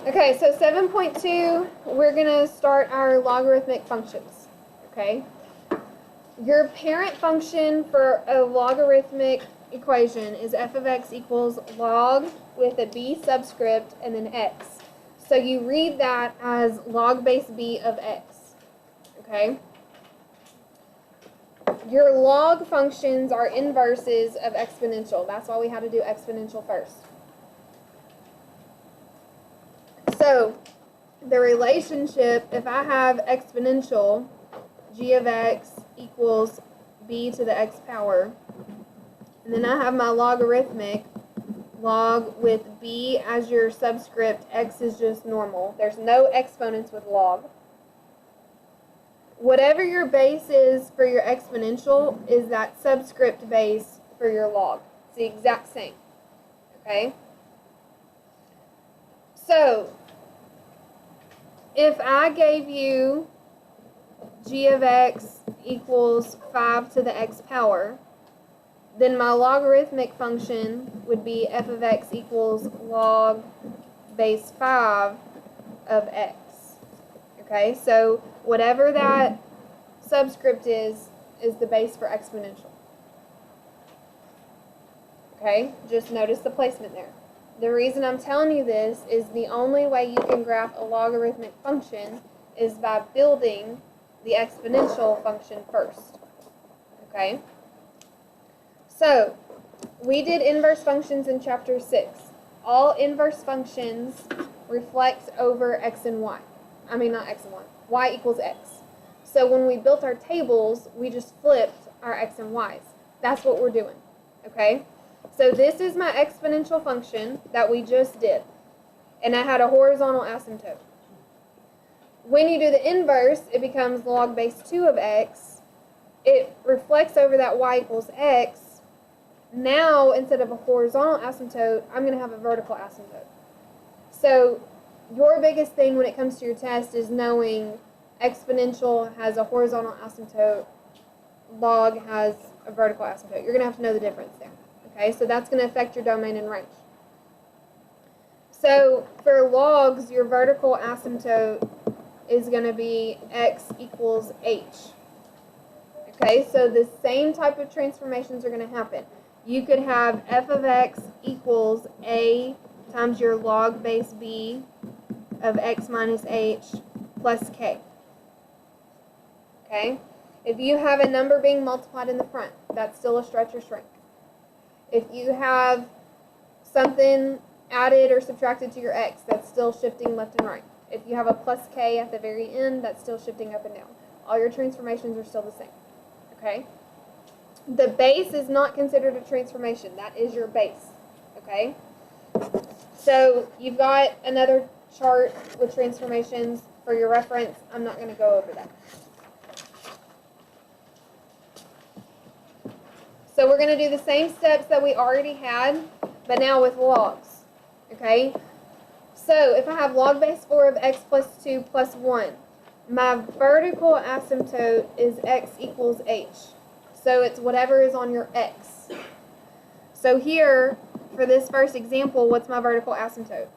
Okay, so 7.2, we're going to start our logarithmic functions. Okay? Your parent function for a logarithmic equation is f of x equals log with a b subscript and then x. So you read that as log base b of x. Okay? Your log functions are inverses of exponential. That's why we had to do exponential first. So, the relationship, if I have exponential, g of x equals b to the x power, and then I have my logarithmic, log with b as your subscript, x is just normal. There's no exponents with log. Whatever your base is for your exponential is that subscript base for your log. It's the exact same. Okay? So, if I gave you g of x equals 5 to the x power, then my logarithmic function would be f of x equals log base 5 of x. Okay, so whatever that subscript is the base for exponential. Okay, just notice the placement there. The reason I'm telling you this is the only way you can graph a logarithmic function is by building the exponential function first. Okay? So, we did inverse functions in chapter 6. All inverse functions reflect over x and y. I mean, not x and y. Y equals x. So when we built our tables, we just flipped our x and y's. That's what we're doing. Okay? So this is my exponential function that we just did. And I had a horizontal asymptote. When you do the inverse, it becomes log base 2 of x. It reflects over that y equals x. Now, instead of a horizontal asymptote, I'm going to have a vertical asymptote. So your biggest thing when it comes to your test is knowing exponential has a horizontal asymptote, log has a vertical asymptote. You're going to have to know the difference there. Okay, so that's going to affect your domain and range. So for logs, your vertical asymptote is going to be x equals h. Okay, so the same type of transformations are going to happen. You could have f of x equals a times your log base b of x minus h plus k. Okay, if you have a number being multiplied in the front, that's still a stretch or shrink. If you have something added or subtracted to your x, that's still shifting left and right. If you have a plus k at the very end, that's still shifting up and down. All your transformations are still the same. Okay? The base is not considered a transformation. That is your base. Okay? So you've got another chart with transformations for your reference. I'm not going to go over that. So we're going to do the same steps that we already had, but now with logs. Okay? So if I have log base 4 of x plus 2 plus 1, my vertical asymptote is x equals h. So it's whatever is on your x. So here, for this first example, what's my vertical asymptote?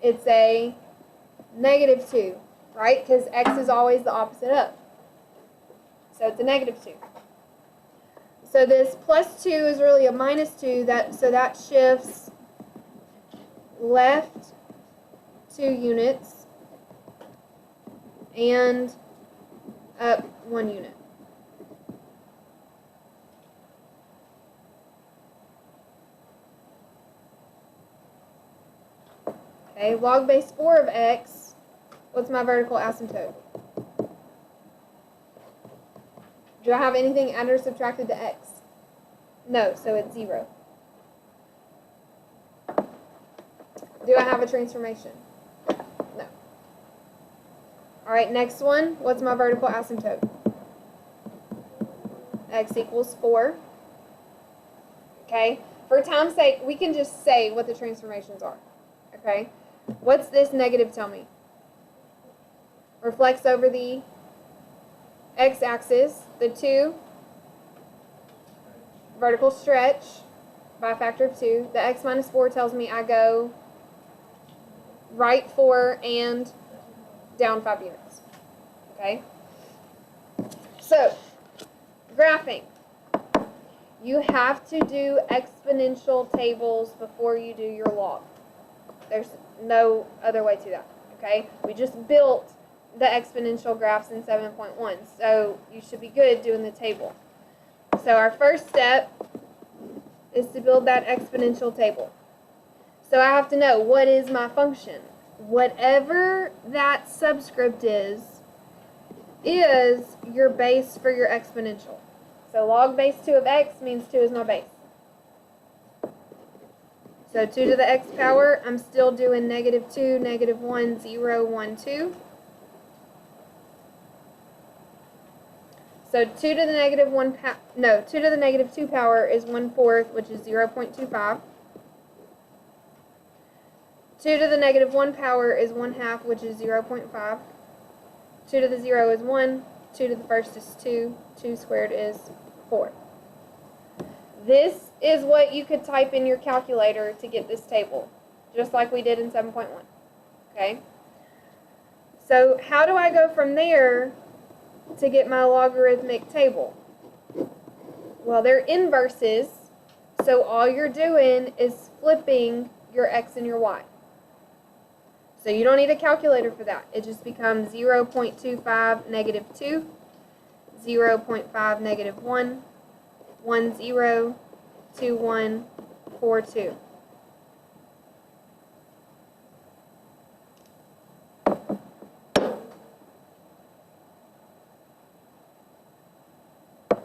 It's a negative 2, right? Because x is always the opposite up. So it's a negative 2. So this plus 2 is really a minus 2, so that shifts left 2 units and up 1 unit. Okay, log base 4 of x, what's my vertical asymptote? Do I have anything added or subtracted to x? No, so it's 0. Do I have a transformation? No. Alright, next one. What's my vertical asymptote? X equals 4. Okay? For time's sake, we can just say what the transformations are. Okay? What's this negative tell me? Reflects over the x-axis, the 2, vertical stretch, by a factor of 2. The x minus 4 tells me I go right 4 and down 5 units. Okay? So, graphing. You have to do exponential tables before you do your log. There's no other way to that. Okay? We just built the exponential graphs in 7.1, so you should be good doing the table. So our first step is to build that exponential table. So I have to know, what is my function? Whatever that subscript is your base for your exponential. So log base 2 of x means 2 is my base. So 2 to the x power, I'm still doing -2, -1, 0, 1, 2. So 2 to the negative 2 power is 1/4, which is 0.25. 2 to the negative 1 power is 1/2, which is 0.5. 2 to the 0 is 1. 2 to the first is 2. 2 squared is 4. This is what you could type in your calculator to get this table, just like we did in 7.1. Okay? So how do I go from there to get my logarithmic table? Well, they're inverses, so all you're doing is flipping your x and your y. So you don't need a calculator for that. It just becomes 0.25 -2, 0.5 -1, 1 0, 2 1, 4 2.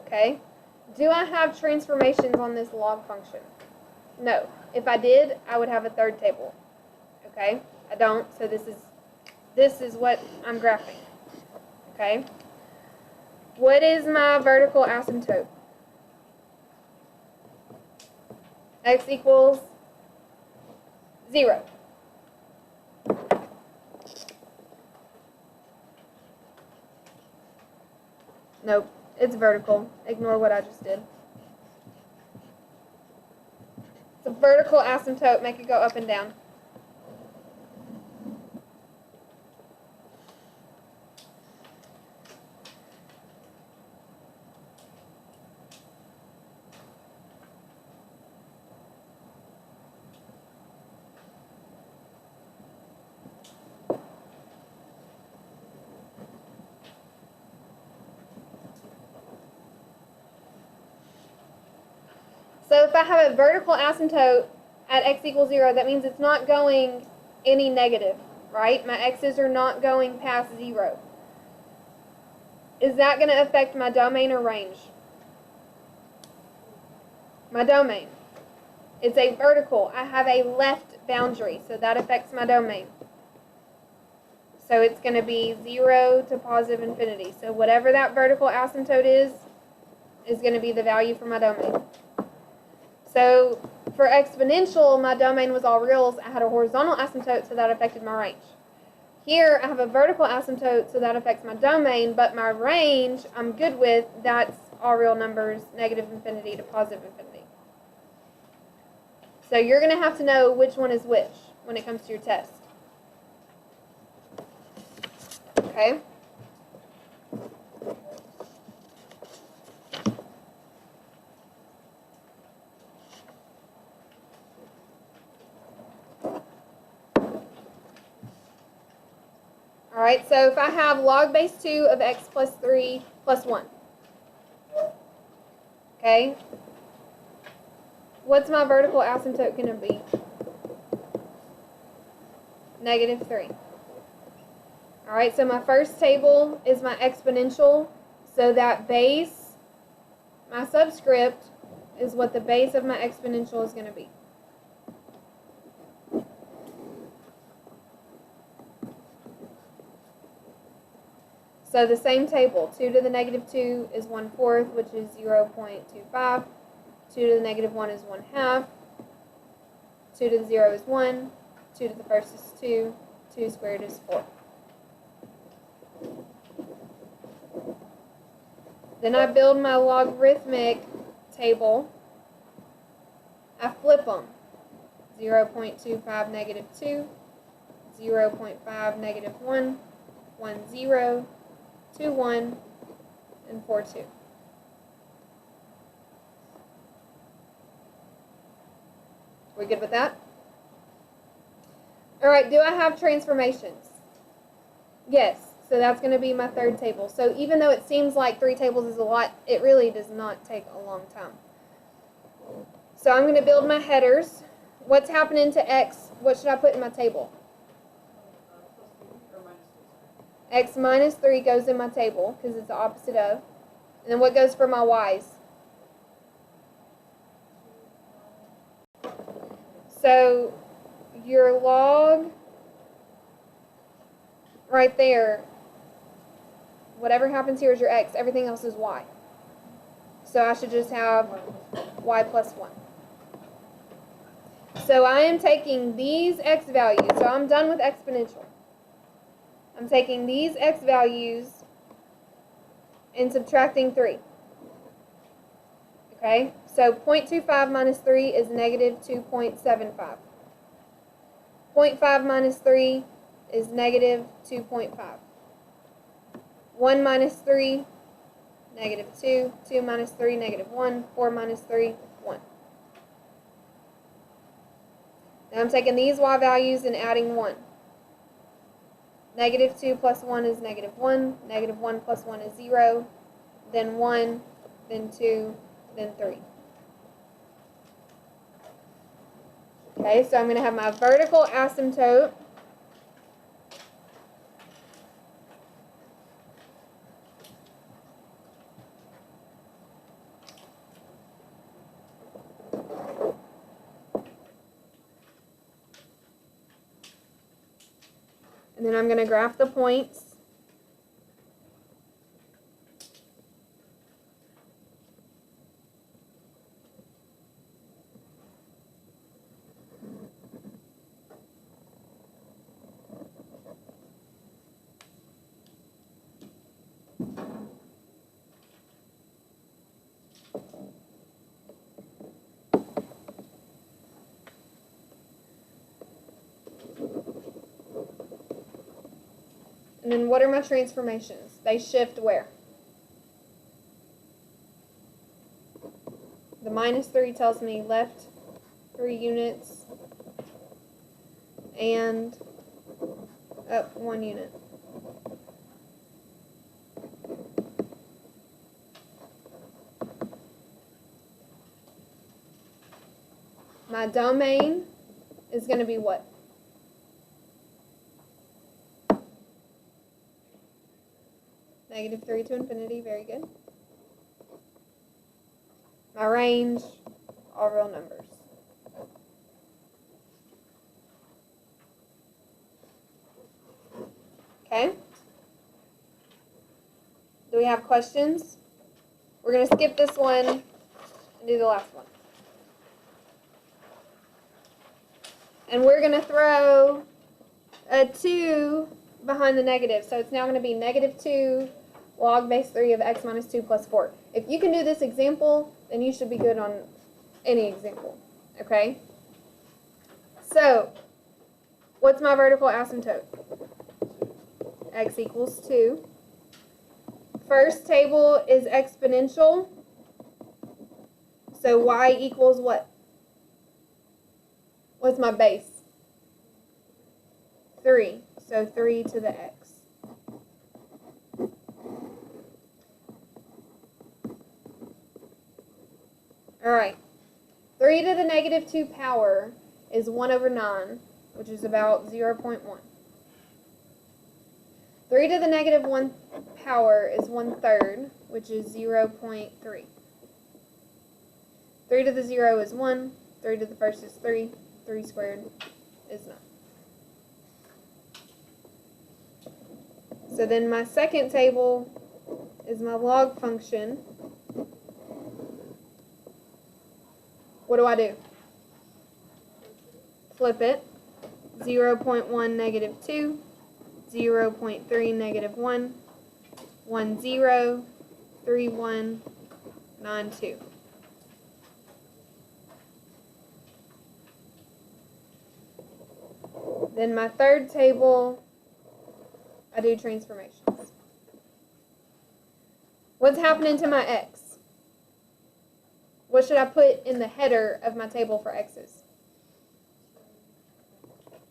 Okay. Do I have transformations on this log function? No. If I did, I would have a third table. Okay? I don't, so this is what I'm graphing. Okay? What is my vertical asymptote? X equals 0. Nope, it's vertical. Ignore what I just did. It's a vertical asymptote. Make it go up and down. So if I have a vertical asymptote at x equals 0, that means it's not going any negative, right? My x's are not going past 0. Is that going to affect my domain or range? My domain. It's a vertical. I have a left boundary, so that affects my domain. So it's going to be 0 to positive infinity. So whatever that vertical asymptote is going to be the value for my domain. So for exponential, my domain was all reals. I had a horizontal asymptote, so that affected my range. Here, I have a vertical asymptote, so that affects my domain, but my range, I'm good with. That's all real numbers, negative infinity to positive infinity. So you're going to have to know which one is which when it comes to your test. Okay? Alright, so if I have log base 2 of x plus 3 plus 1. Okay? What's my vertical asymptote going to be? Negative 3. Alright, so my first table is my exponential. So that base, my subscript, is what the base of my exponential is going to be. So the same table, 2 to the negative 2 is 1/4, which is 0.25. 2 to the negative 1 is 1/2. 2 to the 0 is 1. 2 to the first is 2. 2 squared is 4. Then I build my logarithmic table. I flip them. 0.25, negative 2, 0.5, negative 1, 1, 0, 2, 1, and 4, 2. We good with that? All right, do I have transformations? Yes, so that's going to be my third table. So even though it seems like 3 tables is a lot, it really does not take a long time. So I'm going to build my headers. What's happening to x? What should I put in my table? X minus 3 goes in my table because it's the opposite of. And then what goes for my y's? So your log right there, whatever happens here is your x. Everything else is y. So I should just have y plus 1. So I am taking these x values. So I'm done with exponential. I'm taking these x values and subtracting 3. Okay, so 0.25 minus 3 is negative 2.75. 0.5 minus 3 is negative 2.5. 1 minus 3, negative 2. 2 minus 3, negative 1. 4 minus 3, 1. Now I'm taking these y values and adding 1. Negative 2 plus 1 is negative 1. Negative 1 plus 1 is 0. Then 1, then 2, then 3. Okay, so I'm going to have my vertical asymptote. And then I'm going to graph the points. And then what are my transformations? They shift where? The minus 3 tells me left 3 units and up 1 unit. My domain is going to be what? Negative 3 to infinity, very good. My range, all real numbers. Okay? Do we have questions? We're going to skip this one and do the last one. And we're going to throw a 2 behind the negative. So it's now going to be negative 2 log base 3 of x minus 2 plus 4. If you can do this example, then you should be good on any example. Okay? So, what's my vertical asymptote? X equals 2. First table is exponential. So y equals what? What's my base? 3. So 3 to the x. Alright. 3 to the negative 2 power is 1 over 9, which is about 0.1. 3 to the negative 1 power is 1/3, which is 0.3. 3 to the 0 is 1. 3 to the first is 3. 3 squared is 9. So then my second table is my log function. What do I do? Flip it. 0.1 negative 2, 0.3 negative 1, 1 0, 3 1, 9 2. Then my third table, I do transformations. What's happening to my x? What should I put in the header of my table for x's?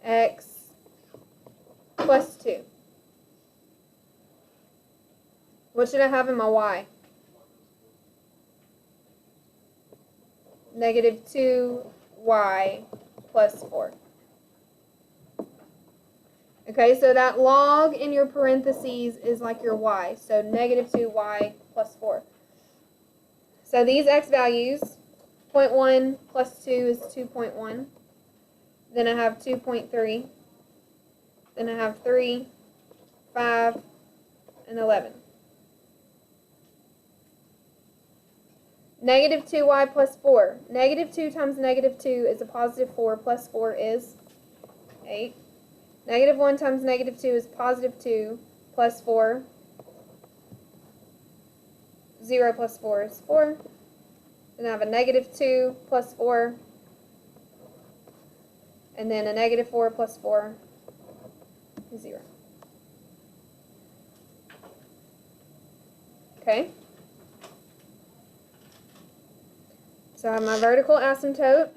X plus 2. What should I have in my y? Negative 2y plus 4. Okay, so that log in your parentheses is like your y. So negative 2y plus 4. So these x values, 0.1 plus 2 is 2.1. Then I have 2.3. Then I have 3, 5, and 11. Negative 2y plus 4. Negative 2 times negative 2 is a positive 4, plus 4 is 8. Negative 1 times negative 2 is positive 2, plus 4. 0 plus 4 is 4. Then I have a negative 2 plus 4. And then a negative 4 plus 4 is 0. Okay? So I have my vertical asymptote.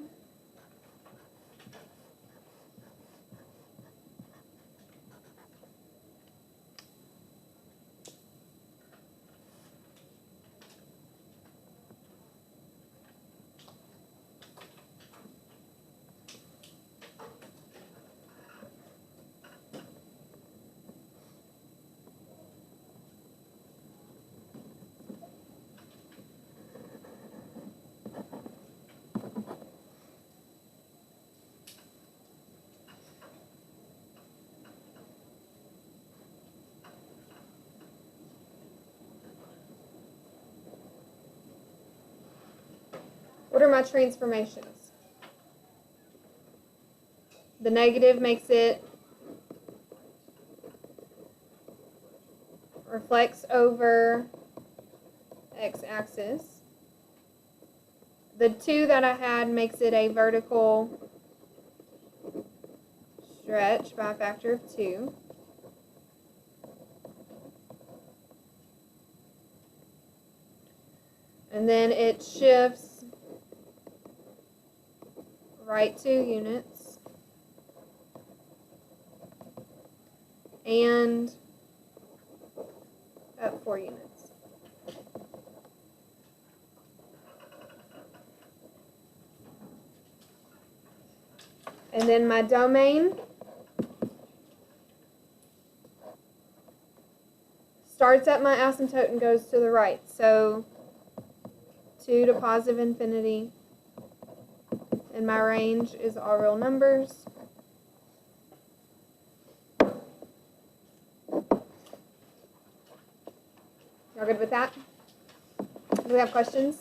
What are my transformations? The negative makes it reflects over x-axis. The 2 that I had makes it a vertical stretch by a factor of 2. And then it shifts right 2 units and up 4 units. And then my domain starts at my asymptote and goes to the right. So 2 to positive infinity. And my range is all real numbers. Y'all good with that? Do we have questions?